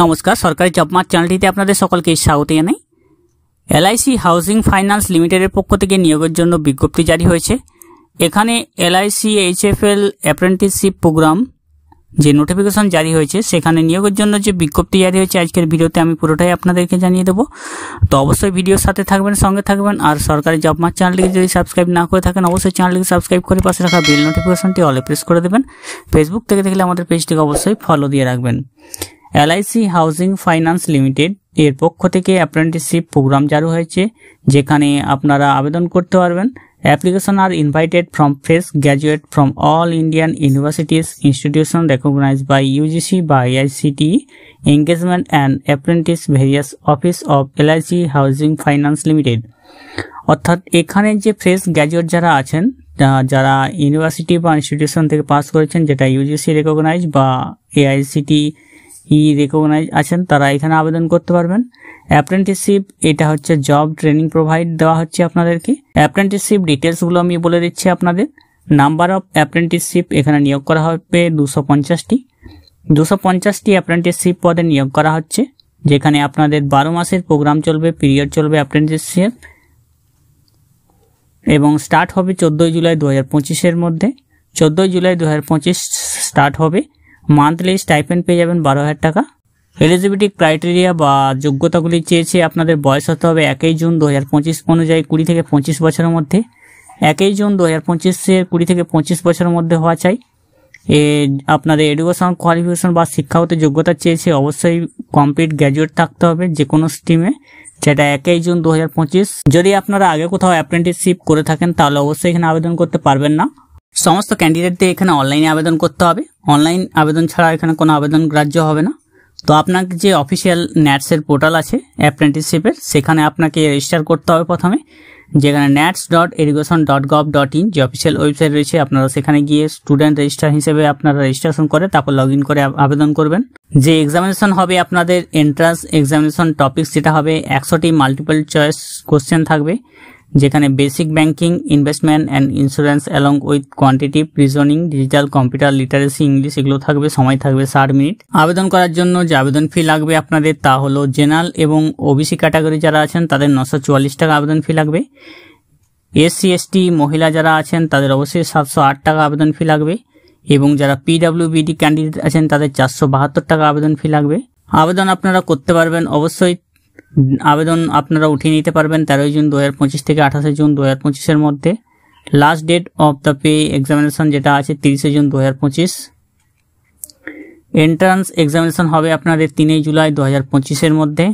নমস্কার, সরকারি job mart চ্যানেলটিতে আপনাদের সকলকে স্বাগত জানাই। এলআইসি হাউজিং ফাইন্যান্স লিমিটেডের পক্ষ থেকে নিয়োগের জন্য বিজ্ঞপ্তি জারি হয়েছে। এখানে এলআইসি এইচএফএল অ্যাপ্রেন্টিসশিপ প্রোগ্রাম যে নোটিফিকেশন জারি হয়েছে সেখানে নিয়োগের জন্য যে বিজ্ঞপ্তি জারি হয়েছে আজকের ভিডিওতে আমি পুরোটাই আপনাদেরকে জানিয়ে দেবো। তো অবশ্যই ভিডিওর সাথে থাকবেন, সঙ্গে থাকবেন। আর সরকারি জব মার্ট চ্যানেলটিকে যদি সাবস্ক্রাইব না করে থাকেন অবশ্যই চ্যানেলটিকে সাবস্ক্রাইব করে পাশে রাখা বেল নোটিফিকেশনটি অলে প্রেস করে দেবেন। ফেসবুক থেকে দেখলে আমাদের পেজটিকে অবশ্যই ফলো দিয়ে রাখবেন। এলআইসি হাউজিং ফাইন্যান্স লিমিটেড এর পক্ষ থেকে অ্যাপ্রেন্টিসশিপ প্রোগ্রাম চালু হয়েছে, যেখানে আপনারা আবেদন করতে পারবেন। Application are invited from fresh graduate from all Indian universities institution recognised by UGC বা IICT engagement and apprentice various office of LIC housing finance limited. অর্থাৎ এখানে যে ফ্রেশ গ্র্যাজুয়েট যারা আছেন, যারা ইউনিভার্সিটি বা ইনস্টিটিউশন থেকে পাস করেছেন যেটা ইউজিসি রেকগনাইজ বা এআইসিটি রেকগনাইজ আছেন, তারা এখানে আবেদন করতে পারবেন। অ্যাপ্রেন্টিসশিপ এটা হচ্ছে জব ট্রেনিং প্রোভাইড দেওয়া হচ্ছে আপনাদেরকে। অ্যাপ্রেন্টিসশিপ ডিটেলসগুলো আমি বলে দিচ্ছি আপনাদের। নাম্বার অফ অ্যাপ্রেন্টিসশিপ এখানে নিয়োগ করা হবে 250টি অ্যাপ্রেন্টিসশিপ পদে নিয়োগ করা হচ্ছে, যেখানে আপনাদের 12 মাসের প্রোগ্রাম চলবে, পিরিয়ড চলবে অ্যাপ্রেন্টিসশিপ, এবং স্টার্ট হবে 14 জুলাই 2025 মধ্যে। 14 জুলাই 2025 স্টার্ট হবে। মান্থলি স্টাইপেন্ড পেয়ে যাবেন 12,000 টাকা। এলিজিবিলিটি ক্রাইটেরিয়া বা যোগ্যতাগুলি চেয়েছে আপনাদের বয়স হতে হবে 1 জুন 2025 অনুযায়ী 20 থেকে 25 বছরের মধ্যে। 1 জুন 2025 20 থেকে 25 বছরের মধ্যে হওয়া চাই। আপনাদের এডুকেশন কোয়ালিফিকেশন বা শিক্ষাগত যোগ্যতা চেয়েছে অবশ্যই কমপ্লিট গ্র্যাজুয়েট থাকতে হবে যে কোনো স্ট্রিমে, যেটা 1 জুন 2025। যদি আপনারা আগে কোথাও অ্যাপ্রেন্টিসশিপ করে থাকেন তাহলে অবশ্যই এখানে আবেদন করতে পারবেন না। সমস্ত ক্যান্ডিডেটদের এখানে অনলাইনে আবেদন করতে হবে। অনলাইন আবেদন ছাড়া এখানে কোনো আবেদন গ্রাহ্য হবে না। তো আপনাকে যে অফিসিয়াল ন্যাটসের পোর্টাল আছে অ্যাপ্রেন্টিসশিপের, সেখানে আপনাকে রেজিস্টার করতে হবে প্রথমে, যেখানে nats.education.gov.in যে অফিসিয়াল ওয়েবসাইট রয়েছে। আপনারা সেখানে গিয়ে স্টুডেন্ট রেজিস্টার হিসেবে আপনারা রেজিস্ট্রেশন করে তারপর লগ ইন করে আবেদন করবেন। যে এক্সামিনেশন হবে আপনাদের এন্ট্রান্স এক্সামিনেশন টপিক, সেটা হবে 100টি মাল্টিপল চয়েস কোশ্চেন থাকবে, যেখানে basic banking, investment and insurance along with quantitative reasoning, digital, computer literacy, English, এগুলো থাকবে। সময় থাকবে 60 মিনিট। আবেদন করার জন্য যে আবেদন ফি লাগবে আপনাদের তা হলো জেনারেল এবং ওবিসি ক্যাটাগরি যারা আছেন তাদের 944 টাকা আবেদন ফি লাগবে। এসসি এসটি মহিলা যারা আছেন তাদের অবশ্যই 708 টাকা আবেদন ফি লাগবে, এবং যারা পিডব্লিউবিডি ক্যান্ডিডেট আছেন তাদের 472 টাকা আবেদন ফি লাগবে। আবেদন আপনারা করতে পারবেন, অবশ্যই আবেদন আপনারা উঠিয়ে নিতে পারবেন 13 জুন 2025 থেকে 28 জুন 2025 মধ্যে। Last date of the pay examination যেটা আছে 30 জুন 2025। এন্ট্রান্স এক্সামিনেশন হবে আপনাদের 3 জুলাই 2025 মধ্যে।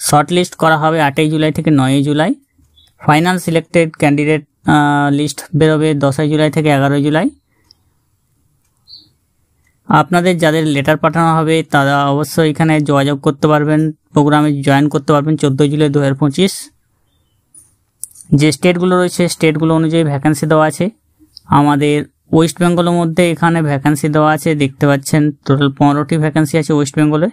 শর্ট লিস্ট করা হবে 8 জুলাই থেকে 9 July. Final selected candidate list বেরোবে 10 জুলাই থেকে 11 জুলাই। আপনাদের যাদের লেটার পাঠানো হবে তারা অবশ্যই এখানে যোগাযোগ করতে পারবেন, প্রোগ্রামে জয়েন করতে পারবেন 14 জুলাই 2025। যে স্টেটগুলো রয়েছে স্টেটগুলো অনুযায়ী ভ্যাকেন্সি দেওয়া আছে। আমাদের ওয়েস্ট বেঙ্গলের মধ্যে এখানে ভ্যাকেন্সি দেওয়া আছে, দেখতে পাচ্ছেন টোটাল 15টি ভ্যাকেন্সি আছে ওয়েস্ট বেঙ্গলে।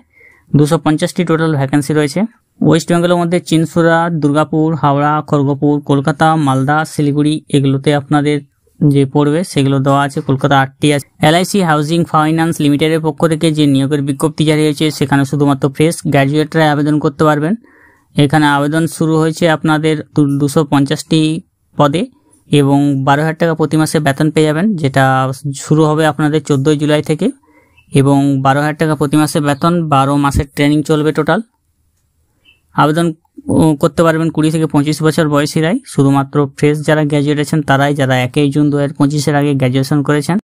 250টি টোটাল ভ্যাকেন্সি রয়েছে। ওয়েস্ট বেঙ্গলের মধ্যে চিনসুরা, দুর্গাপুর, হাওড়া, খড়গপুর, কলকাতা, মালদা, শিলিগুড়ি এগুলোতে আপনাদের যে পড়বে সেগুলো দেওয়া আছে। কলকাতা 8টি আছে। এলআইসি হাউজিং ফাইন্যান্স লিমিটেডের পক্ষ থেকে যে নিয়োগের বিজ্ঞপ্তি জারি হয়েছে সেখানে শুধুমাত্র ফ্রেশ গ্র্যাজুয়েটরা আবেদন করতে পারবেন। এখানে আবেদন শুরু হয়েছে আপনাদের 250টি পদে, এবং 12,000 টাকা প্রতি মাসে বেতন পেয়ে যাবেন, যেটা শুরু হবে আপনাদের 14 জুলাই থেকে, এবং 12,000 টাকা প্রতি মাসে বেতন, 12 মাসের ট্রেনিং চলবে টোটাল। আবেদন করতে পারবেন 20 থেকে 25 বছর বয়সীরাই। শুধুমাত্র ফ্রেশ যারা গ্র্যাজুয়েট আছেন তারাই, যারা 1 জুন 2025 আগে গ্র্যাজুয়েশন করেছেন।